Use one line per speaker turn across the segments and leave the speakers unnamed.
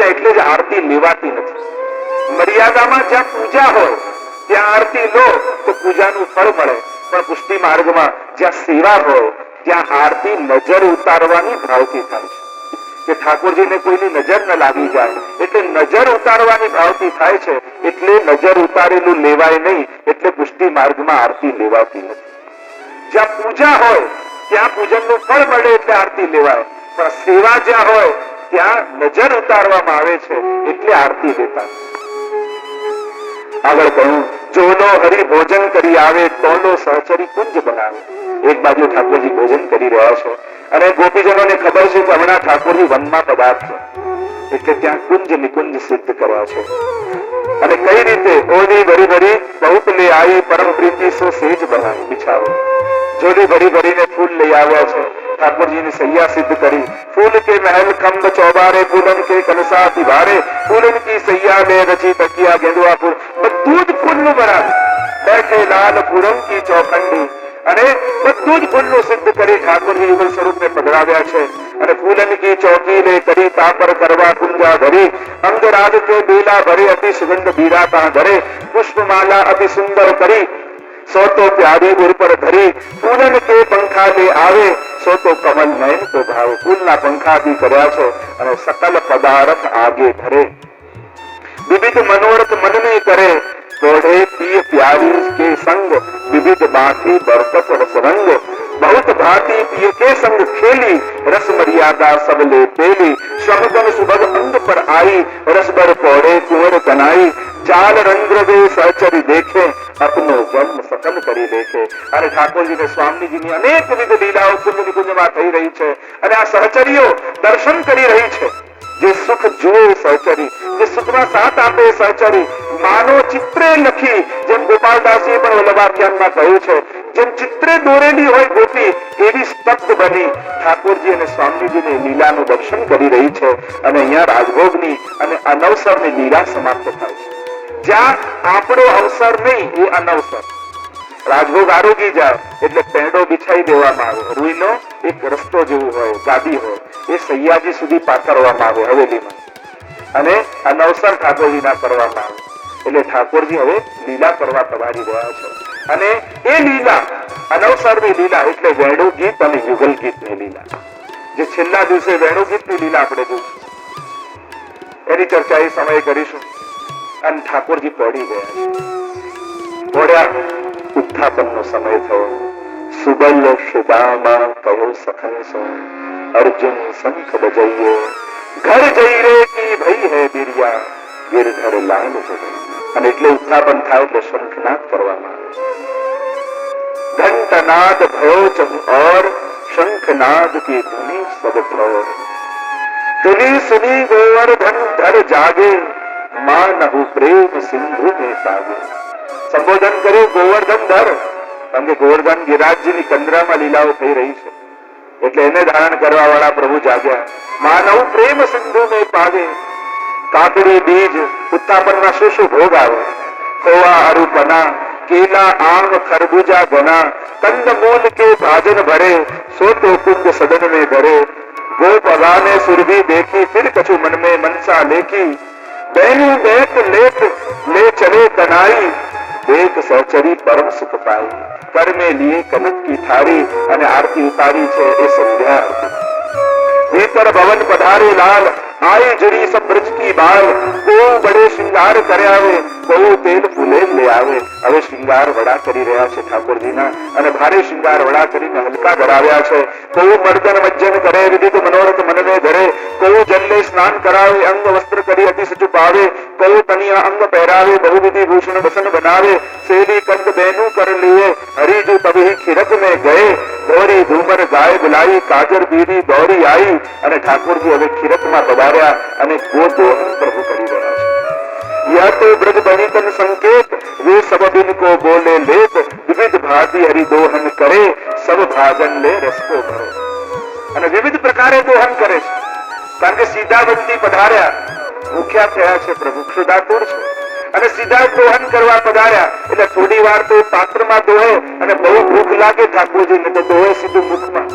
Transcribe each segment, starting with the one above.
જાય એટલે જ આરતી લેવાતી નથી। મર્યાદામાં જ્યાં પૂજા હોય ત્યાં આરતી લો તો પૂજાનું ફળ મળે, પણ પુષ્ટિ માર્ગમાં જ્યાં સેવા હોય ત્યાં આરતી નજર ઉતારવાની ભાવથી થાય છે કે ઠાકોરજીને કોઈની નજર ન લાગી જાય, એટલે નજર ઉતારવાની ભાવથી થાય છે, એટલે નજર ઉતારેલું લેવાય નહીં, એટલે પુષ્ટિ માર્ગમાં આરતી લેવાતી નથી। જ્યાં પૂજા હોય ત્યાં પૂજનનું ફળ મળે એટલે આરતી લેવાય, પણ સેવા જ્યાં હોય ત્યાં નજર ઉતારવામાં આવે છે એટલે આરતી લેતા। આગળ કહ્યું, જોનો હરિ ભોજન કરી આવે તોલો સહચરી કુંજ બનાવે। એક બાજુ ઠાકોરજી ભોજન કરી રહ્યા છે અને ગોપીજનોને ખબર છે કે હમણાં ઠાકોરજી વનમાં પદાર્થ એટલે ત્યાં કુંજ નિકુંજ સિદ્ધ કર્યા છે। અને કઈ રીતે ઓલી ભરી ભરી બહુત લે આવી પરમ પ્રીતિ સો સેજ બનાવી બિછાવો। જોડી ભરી ભરીને ફૂલ લઈ આવ્યા છે, ઠાકોરજીની સૈયા સિદ્ધ કરી। फूल के महल खम्भ चौबारे फूलन के कलसा तिवारे फूलन की सैया में रची तकिया गेंदुआ फूल બધું જ ફૂલનું બનાવે। બેઠે લાલ ફૂલન की चौखंडी અને બધું જ ફૂલનું સિદ્ધ કરી ઠાકોરજી યુગલ સ્વરૂપને પધરાવ્યા છે। અને ફૂલન की चौकी ले करी तापर करवा कुंजा धरी अंगराज के बेला भरे अति सुगंध बीराता धरे पुष्पमाला अति सुंदर करी सो तो प्यारी उर पर धरी फूलन के पंखा ले आवे सो तो कमल नयन को भाव। फूलना पंखा भी કર્યા છે અને સકલ પદાર્થ આગે ધરે વિવિધ મનોરથ મન में करे तोड़े पिय प्यारी के संग विविध बाती बरकत रस रंग बहुत भांति पिय के संग खेली रस मर्यादा सब ले पेली शमगन सुभग अंग पर आई रस बर पौड़े कुंवर कनाई जाल रंध्र वे सहचरी देखे अपनो जन्म सकल કરી લેખે। અને ઠાકોરજી ને સ્વામીજી ની અનેક વિવિધ લીલાઓ કુંજ નિકુંજમાં થઈ રહી છે અને આ સહચરીઓ દર્શન કરી રહી છે। જે સુખ જુએ સહચરી, જે સુખમાં સાથ આપે સહચરી, માનો ચિત્રે લખી, જેમ ગોપાલદાસજીએ પણ વલ્લભાખ્યાનમાં કહ્યું છે, જેમ ચિત્રે દોરેલી હોય ગોપી એવી સ્તબ્ધ બની ઠાકોરજી અને સ્વામીજીની લીલાનું દર્શન કરી રહી છે। અને અહીંયા રાજભોગની અને અનવસરની લીલા સમાપ્ત થાય છે। જ્યાં આપણો અવસર નહીં એ અનવસર। રાજભોગ આરોગી જાય એટલે પેંડો બિછાઈ દેવામાં આવે, રૂઈનો એક રસ્તો જેવું હોય, ગાદી હોય, એ સૈયાજી સુધી પાથરવામાં આવે હવેલીમાં, અને અનવસર ઠાકોરજીના કરવામાં આવે। એટલે ઠાકોરજી હવે લીલા કરવા પધારી રહ્યા છે। અને એ લીલા અનવસરની લીલા એટલે વેણુ ગીત અને યુગલ ગીતની લીલા, જે છેલ્લા દિવસે વેણુ ગીતની લીલા આપણે જોઈશું, એની ચર્ચા એ સમયે કરીશું। અને ઠાકોરજી પડી ગયા છે, પડ્યા, ઉત્થાપનનો સમય થયો। સુબલ સુદામા કહો સખન સો અર્જુન શંખ બજાઈએ ઘર જઈ રે કી ભઈ હે બિરિયા ગિરધર લાલ જગઈ। અને એટલે ઉત્થાપન થાય એટલે શંખનાદ કરવામાં આવે। ઘંટનાદ ભયો ચહુ और शंखनाद की धुनी सब ठोर धुनी सुनी गोवर्धन धर जागे मानहु प्रेम सिंधु में सागे। સંબોધન કર્યું ગોવર્ધન ધર, કારણ કે ગોવર્ધન ગિરાજજીની કંદરામાં લીલાઓ થઈ રહી છે એટલે એને ધારણ કરવા વાળા પ્રભુ જાગ્યા। માનવ પ્રેમ સિંધુ में પાગે। કાકડી બીજ ઉત્થાપનમાં શું શું ભોગ આવે? ખોવા અરુપના, केला आम खरबूजा घना कंद मूल के भाजन भरे सो तो कुंद सदन में धरे। गोप अगाने सुरभि देखी फिर कछु मन में मनसा लेखी। बहनु बैठ लेट ले चले कनाई देख सहचरी परम सुख पाई। कर में लिए कनक की थारी અને આરતી ઉતારી છે એ સંધ્યા આરતી। भीतर भवन पधारे लाल आए जुड़ी सब ब्रज की बाल। को बड़े श्रृंगार करे आवे को तेल फूले ले आवे। હવે શ્રૃંગાર વડા કરી રહ્યા છે ઠાકોરજીના અને ભારે શ્રૃંગાર વડા કરીને હલકા ધરાવ્યા છે। કોઈ મર્દન મજ્જન કરે વિદિત મનોરથ મનને ધરે। કોઈ જલ્લે સ્નાન કરાવે અંગ વસ્ત્ર કરી અતિ સચુ પાવે। કોઈ તનિયા અંગ પહેરાવે बहुविधि भूषण बसन बनावे। सेली कंद बेनु कर लिए हरि जो तभी खिरक में गए। गौरी धूमर गाय बुलाई काजर बीरी दौरी आई અને ઠાકોરજી હવે ખીરકમાં પધાર્યા અને ગોતો પ્રભુ કરી રહ્યા છે। यह तो ब्रज बनितन संकेत वे सब दिन को बोले लेत। विविध भांति हरि दोहन करे सब भाजन ले रस को भरे। અને વિવિધ પ્રકારે દોહન કરે છે કારણ કે સીધા ભક્તિ પધાર્યા ભૂખ્યા થયા છે પ્રભુ ક્ષુધાતુર છે અને સીધા દોહન કરવા પધાર્યા એટલે થોડી વાર તો પાત્રમાં દોહે અને બહુ ભૂખ લાગે ઠાકોરજીને તો દોહે સીધું મુખમાં।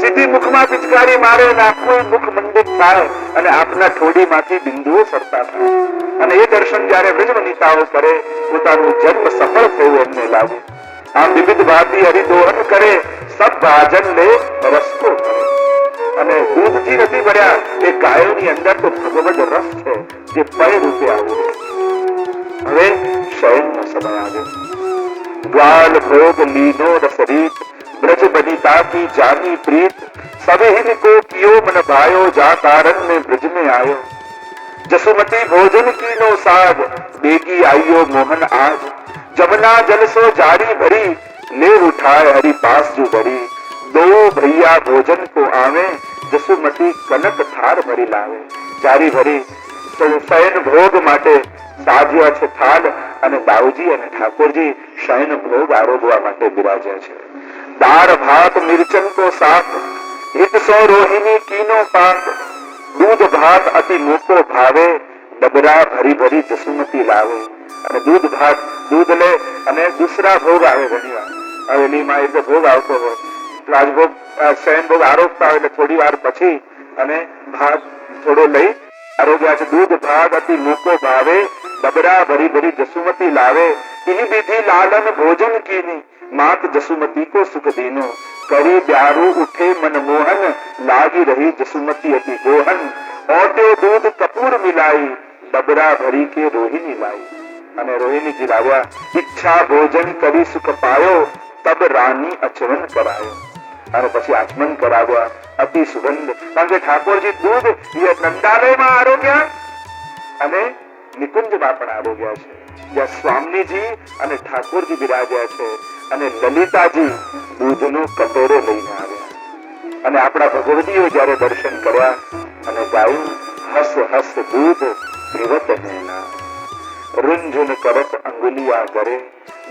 સીધી મુખમાં માં પિચકારી મારે અને આખું મુખ મંડિત થાય અને આપના ઠોડીમાંથી બિંદુઓ સરતા થાય અને એ દર્શન જ્યારે બ્રજવનિતાઓ કરે પોતાનું જન્મ સફળ થયું એમને લાગે. આમ વિવિધ ભાતી હરિદોહન કરે સબ ભાજન લે રસકો કરે. અને દૂધથી નથી ભર્યા એ ગાયોની અંદર તો ભગવદ રસ છે જે પય રૂપે આવ્યું. હવે શયનનો સમય આવ્યો. ગ્વાલ ભોગ લીનો રસરીત ब्रज बनिता की जानी प्रीत सबे को कियो मन भायो जा कारण में ब्रज में आयो जसुमती भोजन की नो साग बेगी आइयो मोहन आज जमुना जल सो जारी भरी ले उठाए हरि पास जो भरी दो भैया भोजन को आवे जसुमती कनक थार भरी लावे. જારી ભરી શયન ભોગ માટે સાધ્યા છે થાળ અને બાઉજી અને ઠાકોરજી શયન ભોગ આરોગવા માટે બિરાજ્યા છે. दार भात मिर्चन को साथ हित सो रोहिणी कीनो पाक दूध भात अति मोको भावे डबरा भरी भरी जसुमती लावे. અને દૂધ ભાત દૂધ લે અને દૂસરા ભોગ આવે ઘણીવાર હવેલીમાં એટલે ભોગ આવતો હોય રાજભોગ શયન ભોગ આરોગતા હોય એટલે થોડી વાર પછી અને ભાત થોડો લઈ આરોગ્યા છે. दूध भात अति मोको भावे डबरा भरी भरी जसुमती लावे इन्हीं विधि लालन भोजन कीनी मात जसुमती को सुख दीनो करी प्यारू उठे मनमोहन लागी रही जसुमती अति गोहन ओटे दूध कपूर मिलाई डबरा भरी के रोहिणी लाई. અને રોહિણીજી લાવ્યા. ઈચ્છા ભોજન કરી સુખ પાયો તબ રાની અચમન કરાયો. અને પછી આચમન કરાવ્યા. અતિ સુગંધ કારણ કે ઠાકોરજી દૂધ એ નંદાલયમાં આરોગ્યા અને નિકુંજમાં પણ આરોગ્યા છે જ્યાં સ્વામીજી અને ઠાકોરજી બિરાજ્યા છે અને લલિતાજી દૂધનો કટોરો લઈને આવ્યા. અને આપણા ભગવતીઓ જયારે દર્શન કર્યા અને ગાયું હસ હસ દૂધ પીવત નૈના रुंझुन करत अंगुलिया करे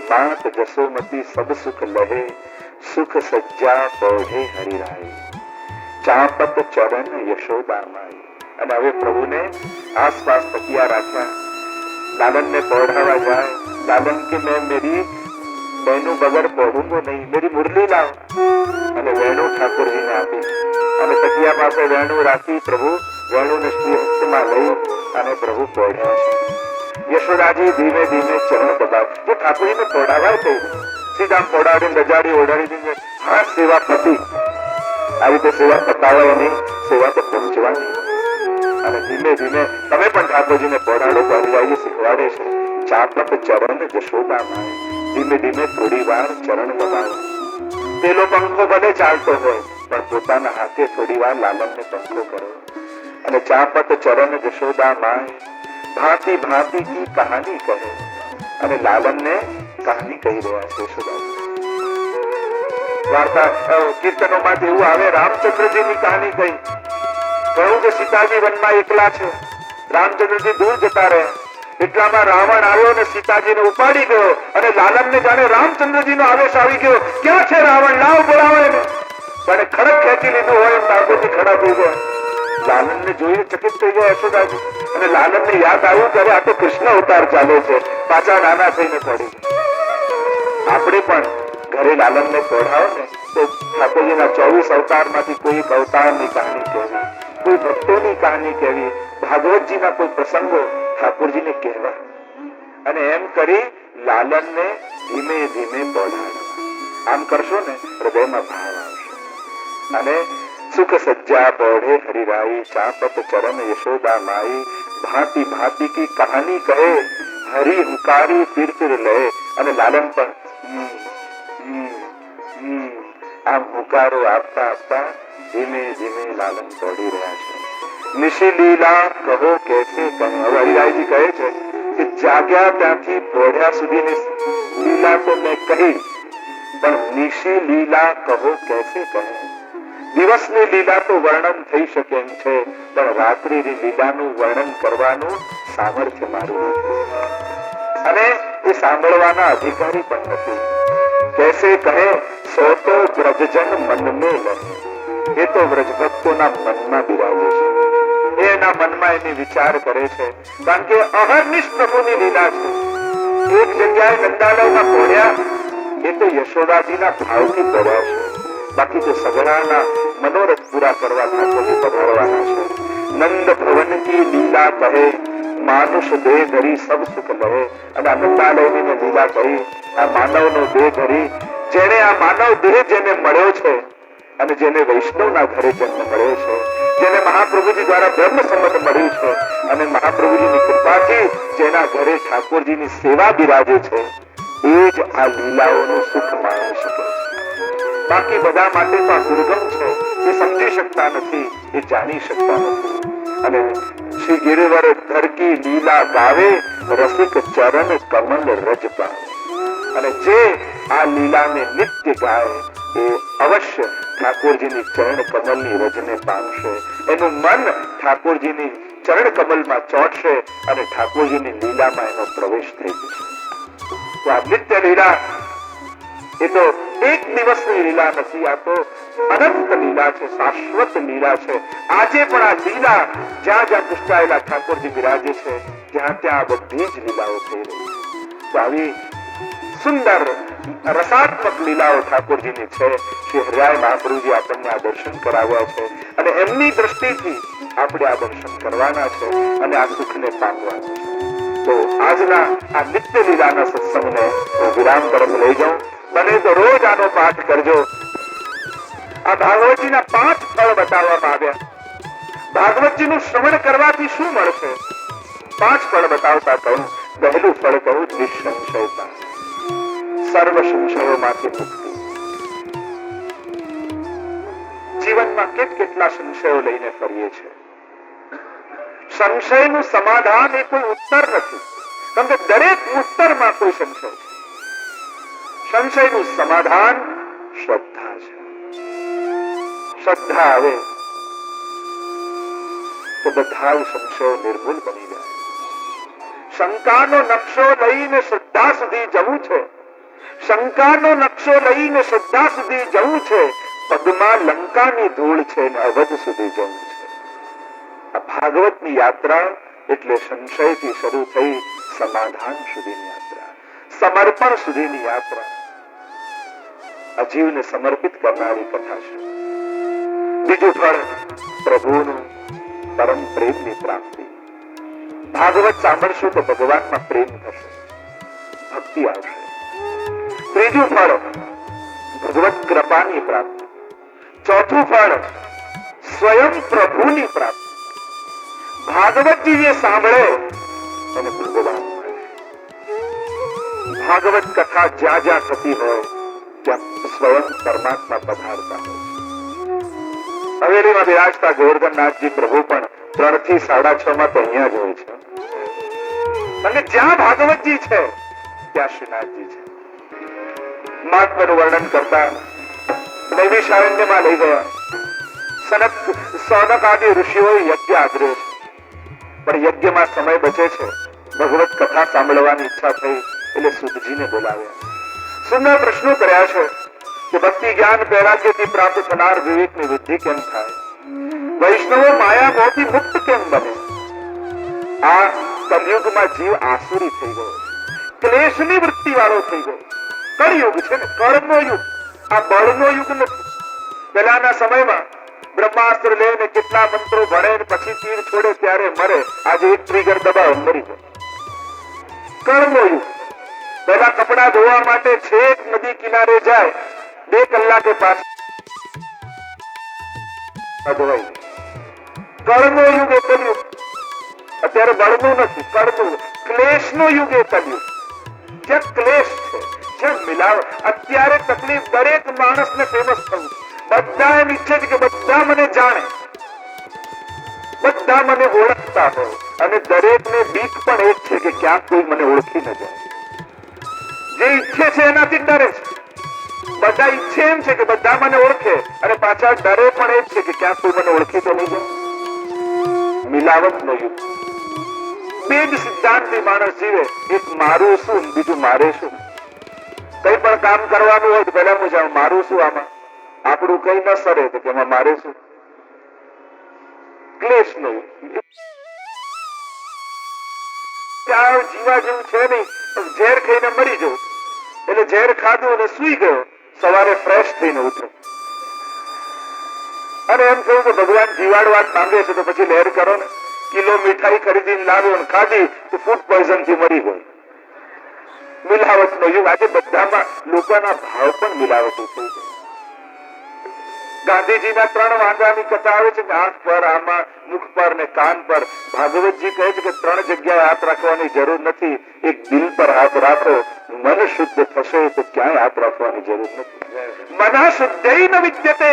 मात जसोमती सब सुख लहे सुख सज्जा पौधे हरिराय चापत चरण यशोदा माई. અને હવે પ્રભુને આસપાસ તકિયા રાખ્યા. લાલન ને પહોંચાવા જાય. લાલન કે મેં મેરી બહેનો બગર પહોંચूंगा નહીં મેરી મુરલી લાવ અને વેણુ ઠાકોરજીને આપી અને તકિયા પાસે વેણુ રાખી પ્રભુ વેણુને શ્રી હસ્તમાં લઈ અને પ્રભુ પહોંચ્યા છે. યશોદાજી ધીમે ધીમે ચરણ દબાવ જો ઠાકોરજીને પહોંચાવાય તો સીધા પહોંચાડીને રજાડી ઓઢાડી દીધે હા સેવા પતિ આવી રીતે સેવા પતાવાય નહીં સેવા તો પહોંચવાની. અને ધીમે ધીમે તમે પણ ઠાકોરજીને પહોંચાડો તો હરિરાઈ શીખવાડે છે. ચાપત ચરણ જશોદા માય ધીમે ધીમે થોડી વાર ચરણ દબાવો. પેલો પંખો ભલે ચાલતો હોય પણ પોતાના હાથે થોડી વાર લાલનને પંખો કરો અને ચાપત ચરણ જશોદા માય ભાંતિ ભાંતિ કી કહાની કહે અને લાલનને કહાની કહી રહ્યા છે. વાર્તા કીર્તનોમાં એવું આવે રામચંદ્રજીની કહાની કહી કહ્યું કે સીતાજી વનમાં એકલા છે. રામચંદ્રજી દૂર જતા રહ્યા એટલામાં રાવણ આવ્યો અને સીતાજીને ઉપાડી ગયો અને લાલનને જાણે રામચંદ્રજીનો આવેશ આવી ગયો. ક્યાં છે રાવણ? લાવ બોલાવો એને. પણ ખડક ખેંચી લીધું હોય એમ ઠાકોરજી ખડા થઈ ગયા. લાલનને જોઈએ ચકિત થઈ ગયા યશોદાજી અને લાલનને યાદ આવ્યું કે આ તો કૃષ્ણ અવતાર ચાલે છે. પાછા નાના થઈને પડી. આપણે પણ ઘરે લાલનને પઢાવો ને તો ઠાકોરજીના 24 અવતારમાંથી કોઈ એક અવતારની કહાની કહેવી, કોઈ ભક્તોની કહાની કહેવી, ભાગવતજીના કોઈ પ્રસંગો ઠાકોરજીને કહેવા અને એમ કરી લાલનને ધીમે ધીમે પઢાડવા. આમ કરશો ને હૃદયમાં ભાવ આવશે. અને સુખ સજ્જા પૌઢે હરિરાઈ ચાપત ચરણ યશોદા માઈ ભાંતિ ભાંતિ કી કહાની કહે હરી હુકારી ફિર ફિર લે. અને લાલન પણ આમ હુકારો આપતા આપતા ધીમે ધીમે લાલન પહોંચી રહ્યા છે. નિશી લીલા કહો કેસે કહે. હવે હરિરાયજી કહે છે કે જાગ્યા ત્યાંથી પહોંચ્યા સુધીની લીલા તો મેં કહી પણ નિશી લીલા કહો કેસે કહે. દિવસની લીલા તો વર્ણન થઈ શકે એમ છે પણ રાત્રિની લીલાનું વર્ણન કરવાનું સામર્થ્ય મારું નથી અને એ સાંભળવાના અધિકારી પણ નથી. કેસે કહે સો તો બ્રજજન મન મે લહે. એ તો વ્રજભક્તોના મનમાં બિરાજે છે. એના મનમાં એની વિચાર કરે છે કારણ કે અહર્નિશ પ્રભુની લીલા છે. એક જગ્યાએ નંદાલયમાં પહોંચ્યા એ તો યશોદાજીના ભાવથી પહોંચ્યા છે. બાકી તો સગડાના મનોરથ પૂરા કરવા ઠાકોરજી પધારવાના છે. નંદ ભવન કી લીલા કહે, માનુષ દેહ ધરી સબ સુખ લહે. અને નંદાલયની લીલા કહી, આ માનવનો દેહ ધરી, જેને આ માનવ દેહ જેને મળ્યો છે અને જેને વૈષ્ણવના ઘરે જન્મ મળ્યો છે, જેને મહાપ્રભુજી દ્વારા બ્રહ્મ સંમત મળ્યું છે અને મહાપ્રભુજીની કૃપાથી જેના ઘરે ઠાકોરજીની સેવા બિરાજે છે, એ જ આ લીલાઓનું સુખ માણી શકે છે. બાકી બધા માટે તો આ દુર્ગમ છે, એ સમજી શકતા નથી, એ જાણી શકતા નથી. અને શ્રી ગિરિવર ધર કી લીલા ગાવે, રસિક ચરણ કમલ રજ પાવે. અને જે આ લીલાને નિત્ય ગાય એ અવશ્ય ઠાકોરજીની ચરણ કમલની રજને પામશે. એનું મન ઠાકોરજીની ચરણ કમલમાં ચોંટશે અને ઠાકોરજીની લીલામાં એનો પ્રવેશ થઈ જશે. તો આ નિત્ય લીલા એ તો એક દિવસની લીલા નથી, આ તો અનંત લીલા છે, શાશ્વત લીલા છે. આજે પણ આ લીલા જ્યાં જ્યાં પુષ્ટાયેલા ઠાકોરજી બિરાજે છે, ત્યાં ત્યાં બધી જ લીલાઓ થઈ રહી છે. તો આવી સુંદર રસાત્મક લીલાઓ ઠાકોરજીની છે. શ્રી હરિરાય મહાપ્રભુજી આપણને આ દર્શન કરાવ્યા છે અને એમની દ્રષ્ટિથી આપણે આ દર્શન કરવાના છે અને આ સુખને પામવાના છે. તો આજના આ નિત્ય લીલાના સત્સંગને હું વિરામ તરફ લઈ જાઉં. બને તો રોજ આનો પાઠ કરજો. આ ભાગવતજીના 5 ફળ બતાવવામાં આવ્યા. ભાગવતજીનું શ્રવણ કરવાથી શું મળશે? 5 ફળ બતાવતા કહું. પહેલું ફળ કહું, નિઃસંશયતા, સર્વ સંશયોમાંથી મુક્તિ. જીવનમાં કેટલા સંશયો લઈને ફરીએ છીએ. સંશયનું સમાધાન એ કોઈ ઉત્તર નથી, કેમ કે દરેક ઉત્તરમાં કોઈ સંશય છે. સંશયનું સમાધાન શ્રદ્ધા છે. શ્રદ્ધા આવે તો બધા સંશયો નિર્મૂળ બની જાય. શંકાનો નકશો લઈને શ્રદ્ધા સુધી જવું છે. શંકાનો નકશો લઈને શ્રદ્ધા સુધી જવું છે. પગમાં લંકાની ધૂળ છે ને અવધ સુધી જવું છે. આ ભાગવતની યાત્રા એટલે સંશયથી શરૂ થઈ સમાધાન સુધીની યાત્રા, સમર્પણ સુધીની યાત્રા. આ જીવને સમર્પિત કરનારી કથા છે. બીજું ફળ, પ્રભુનું પરમ પ્રેમની પ્રાપ્તિ. ભાગવત સાંભળશું તો ભગવાનમાં પ્રેમ થશે, ભક્તિ આવશે. ત્રીજું ફળ, ભગવત કૃપાની પ્રાપ્તિ. ચોથું ફળ, સ્વયં પ્રભુની પ્રાપ્તિ. ભાગવતજી જે સાંભળે એને ભગવાન મળે. ભાગવત કથા જ્યાં જ્યાં થતી હોય ત્યાં સ્વયં પરમાત્મા પધારતા હોય. હવેલીમાં બિરાજતા ગોવર્ધનનાથજી પ્રભુ પણ 3 થી 6:30 માં તો અહીંયા જ હોય છે. અને જ્યાં ભાગવતજી છે ત્યાં શ્રીનાથજી છે. મહાત્માનું વર્ણન કરતા નૈમિષારણ્યમાં લઈ ગયા. સનક આદિ ઋષિઓએ યજ્ઞ આદર્યો છે, પણ યજ્ઞમાં સમય બચે છે. ભગવત કથા સાંભળવાની ઈચ્છા થઈ એટલે સુતજીને બોલાવ્યા. સુંદર પ્રશ્નો કર્યા છે કે ભક્તિ જ્ઞાન વૈરાગ્યથી પ્રાપ્ત થનાર વિવેકની વૃદ્ધિ કેમ થાય? વૈષ્ણવો માયા મોહથી મુક્ત કેમ બને? આ કલયુગમાં જીવ આસુરી થઈ ગયો, ક્લેશની વૃત્તિ વાળો થઈ ગયો. કળયુગ છે ને, કર્મનો યુગ, આ બળનો યુગ નથી. પહેલાના સમયમાં બ્રહ્માસ્ત્ર લઈને કેટલા મંત્રો ભણે ને પછી તીર છોડે ત્યારે મરે. આજે એક ટ્રિગર દબાવે મરી જાય. કર્મનો યુગ. પહેલા કપડા ધોવા માટે છેક નદી કિનારે જાય, 2 કલાકે પાછા ધોવાઈ. કર્મનો યુગ એ કલયુગ. અત્યારે બળનું નથી, કર્મનું, ક્લેશનો યુગ એ કલયુગ. જ્યાં ક્લેશ છે, જ્યાં મિલાવટ. અત્યારે તકલીફ દરેક માણસને ફેમસ થવું. બધા એમ ઈચ્છે છે કે બધા મને જાણે, બધા મને ઓળખતા હોય. અને દરેકને બીક પણ એ જ છે કે ક્યાંક કોઈ મને ઓળખી ન જાય. જે ઈચ્છે છે એનાથી ડરે છે. બધા ઈચ્છે એમ છે કે બધા મને ઓળખે અને પાછા ડરે પણ એ જ છે કે ક્યાંક કોઈ મને ઓળખી તો નહીં જાય. મિલાવટનો યુગ. 2 જ સિદ્ધાંતથી માણસ જીવે. એક મારું શું, બીજું મારે શું. કઈ પણ કામ કરવાનું હોય તો પહેલા હું જાણું મારું શું, આમાં આપણું કઈ ન સરે તો કે મારે શું. ક્લેશ નહીં. જીવા જેવું છે નહીં. ઝેર ખાઈને મરી જવું એટલે ઝેર ખાધું અને સુઈ ગયો, સવારે ફ્રેશ થઈને ઉઠો. અને એમ કહ્યું કે ભગવાન જીવાડવા માંગે છે તો પછી લહેર કરો ને. કિલો મીઠાઈ ખરીદીને લાવ્યો અને ખાધી તો ફૂડ પોઈઝન થી મરી ગયો. મિલાવટ નો યુગ. આજે બધામાં લોકોના ભાવ પણ મિલાવટી થઈ જાય. ગાંધીજીના 3 વાંદાની કથા આવે છે કે આંખ પર, આમાં, મુખ પર ને કાન પર. ભાગવતજી કહે છે કે 3 જગ્યાએ હાથ રાખવાની જરૂર નથી, એક દિલ પર હાથ રાખો, મન શુદ્ધ થશે તો ક્યાંય હાથ રાખવાની જરૂર નથી. મના શુદ્ધૈ ન વિદ્યતે.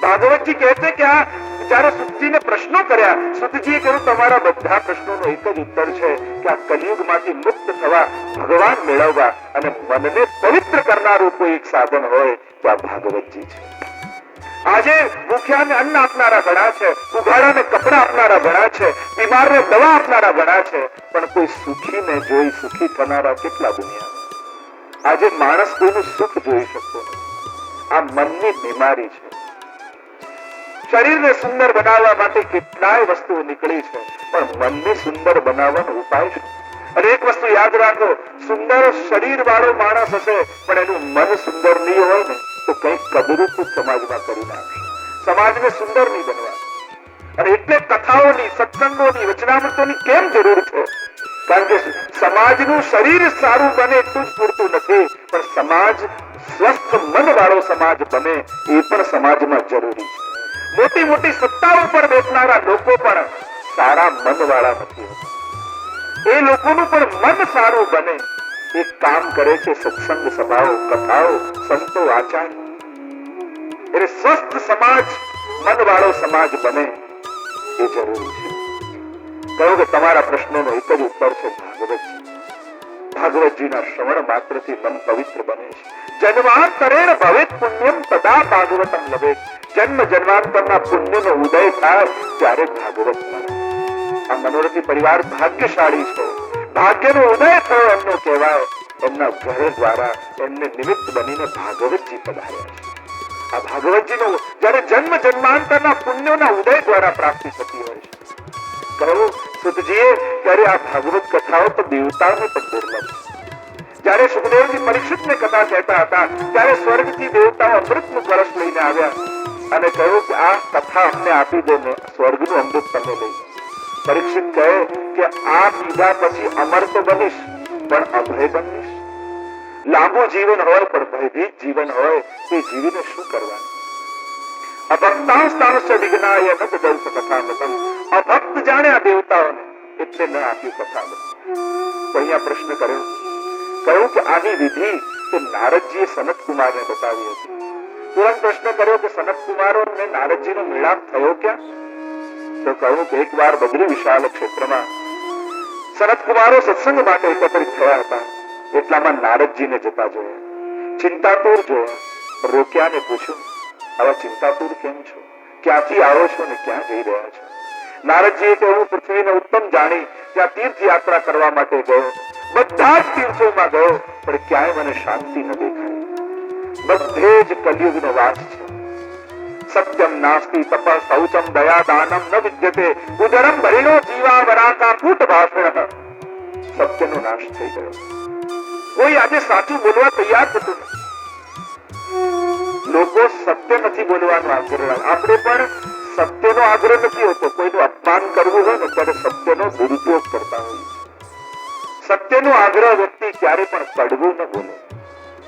ભાગવતજી કહે છે કે આ જયારે સુતજીને પ્રશ્નો કર્યા, સુતજીએ કહ્યું તમારા બધા પ્રશ્નોનો એક જ ઉત્તર છે કે આ કલિયુગમાંથી મુક્ત થવા, ભગવાન મેળવવા અને મનને પવિત્ર કરનારું કોઈ એક સાધન હોય તો આ ભાગવતજી છે. આજે ભૂખ્યાને અન્ન આપનારા ઘણા છે, ઉઘાડાને કપડા આપનારા ઘણા છે, બીમારને દવા આપનારા ઘણા છે, પણ કોઈ સુખીને જોઈ સુખી થનારા કેટલા દુનિયામાં. આજે માણસ કોઈનું સુખ જોઈ શકતો નથી. આ મનની બીમારી છે. શરીરને સુંદર બનાવવા માટે કેટલાય વસ્તુઓ નીકળી છે, પણ મનને સુંદર બનાવવાનો ઉપાય છે. અને એક વસ્તુ યાદ રાખો, સુંદર શરીર વાળો માણસ હશે પણ એનું મન સુંદર નહીં હોય ને તો કંઈક કબરૂપ સમાજમાં કરી નાખશે. સમાજને સુંદર નહીં બનવા. અને એટલે કથાઓની, સત્સંગોની, વચનામૃતોની કેમ જરૂર છે? કારણ કે સમાજનું શરીર સારું બને એટલું જ પૂરતું નથી, પણ સમાજ સ્વસ્થ મન વાળો સમાજ બને એ પણ સમાજમાં જરૂરી છે. મોટી મોટી સત્તાઓ પર બેસનારા લોકો પણ સારા મન વાળા નથી હોતા. એ લોકોનું પણ મન સારું બને એક કામ કરે છે સત્સંગ સભાઓ, કથાઓ, સંતો, આચાર્ય. એટલે સ્વસ્થ સમાજ, મન વાળો સમાજ બને એ જરૂરી છે. કહ્યું કે તમારા પ્રશ્નોનો એક જ ઉત્તર છે ભાગવતજી. ભાગવતજીના શ્રવણ માત્રથી મન પવિત્ર બને છે. જન્માંતરેણ ભવેત પુણ્યમ તદા ભાગવતમ લભેત. જન્મ જન્માંતરના પુણ્યનો ઉદય થાય ત્યારે ભાગવત મળે. આ મનોરથી પરિવાર ભાગ્યશાળી છે. ભાગ્યનો ઉદય થયો એમનો કહેવાય. એમના ઘર દ્વારા એમને નિમિત્ત બનીને ભાગવતજી પધાર્યા છે. આ ભાગવતજીનો જયારે જન્મ જન્માંતરના પુણ્યોના ઉદય દ્વારા પ્રાપ્તિ થતી હોય છે. કહ્યું સુતજીએ ત્યારે આ ભાગવત કથાઓ તો દેવતાઓને પણ દુર્લભ. જયારે સુખદેવજી પરીક્ષિતને કથા કહેતા હતા ત્યારે સ્વર્ગથી દેવતાઓ અમૃતનું કળશ લઈને આવ્યા અને કહ્યું કે આ કથા અમને આપી દો ને સ્વર્ગનું અમૃત તમે લઈ. પરીક્ષિત કહે કે આ પીધા પછી અમર તો બનીશ પણ અભય બનીશ. લાંબુ જીવન હોય પણ ભયભીત જીવન હોય તે જીવીને શું કરવાનું? અભક્તાંસ્તાંશ્ચ વિઘ્નાય ન તદર્શ કથામૃતમ. અભક્ત જાણે આ દેવતાઓને એટલે ન આપ્યું કથામૃત. તો અહીંયા પ્રશ્ન કર્યો, કહ્યું કે આની વિધિ તો નારદજીએ સનત કુમારને બતાવી હતી. તુરંત પ્રશ્ન કર્યો કે સનત કુમારો અને નારદજીનો મિલાપ થયો ક્યાં? તો કહ્યું કે એક વાર બદ્રી વિશાળ ક્ષેત્રમાં સનત કુમારો સત્સંગ માટે એકત્રિત થયા હતા. એટલામાં નારદજીને જતા જોયા, ચિંતાતુર જોયા, રોક્યા ને પૂછ્યું આવા ચિંતાતુર કેમ છો? ક્યાંથી આવો છો ને ક્યાં જઈ રહ્યા છો? નારદજીએ તો હું પૃથ્વીને ઉત્તમ જાણી ત્યાં તીર્થ યાત્રા કરવા માટે ગયો. બધા જ તીર્થોમાં ગયો પણ ક્યાંય મને શાંતિ ન દેખાય. બધે જ કલિયુગનો વાસ છે. સત્યમ નાસ્તિ તપ શૌચમ દયા દાનમ ન વિદ્યતે ઉદરમ ભરિણો જીવા વરાકા કૂટ ભાષણ. સત્યનો નાશ થઈ ગયો. કોઈ આજે સાચું બોલવા તૈયાર થતું નથી. લોકો સત્ય નથી બોલવાનો આગ્રહ. આપણે પણ સત્યનો આગ્રહ નથી હોતો. કોઈનું અપમાન કરવું હોય ને ત્યારે સત્યનો દુરુપયોગ કરતા હોય. સત્યનો આગ્રહ વ્યક્તિ ક્યારે પણ કડવું ન બોલે.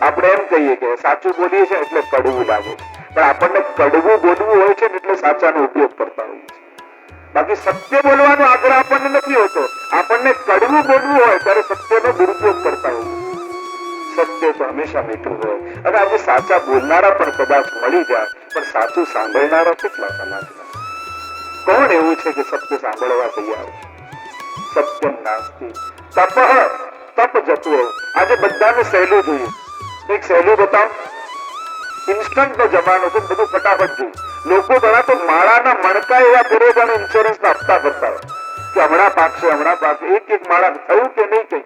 આપણે એમ કહીએ કે સાચું બોલીએ છીએ એટલે કડવું લાગે છે, પણ આપણને કડવું બોલવું હોય છે એટલે સાચાનો ઉપયોગ કરતા હોઈએ છીએ. બાકી સત્ય બોલવાનો આગ્રહ આપણને નથી હોતો. આપણને કડવું બોલવું હોય ત્યારે સત્યનો દુરુપયોગ કરતા હોઈએ. સત્ય તો હંમેશા મીઠું હોય. અને આજે સાચા બોલનારા પણ કદાચ મળી જાય પણ સાચું સાંભળનારા કેટલા સમાજમાં? કોણ એવું છે કે સત્ય સાંભળવા તૈયાર છે? સત્યમ નાસ્તિ તપ જતો. આજે બધાને સહેલું જોઈએ. એક સહેલું બતાવ. ઇન્સ્ટન્ટ નો જમાનો છે, બધું ફટાફટ જોઈએ. લોકો ઘણા તો માળાના મણકા એવા ફેરવે જાણે ઇન્સ્યોરન્સ ના હપ્તા ભરતા હોય કે હમણાં પાકશે હમણાં પાકશે. એક એક માળા થયું કે નહીં કઈ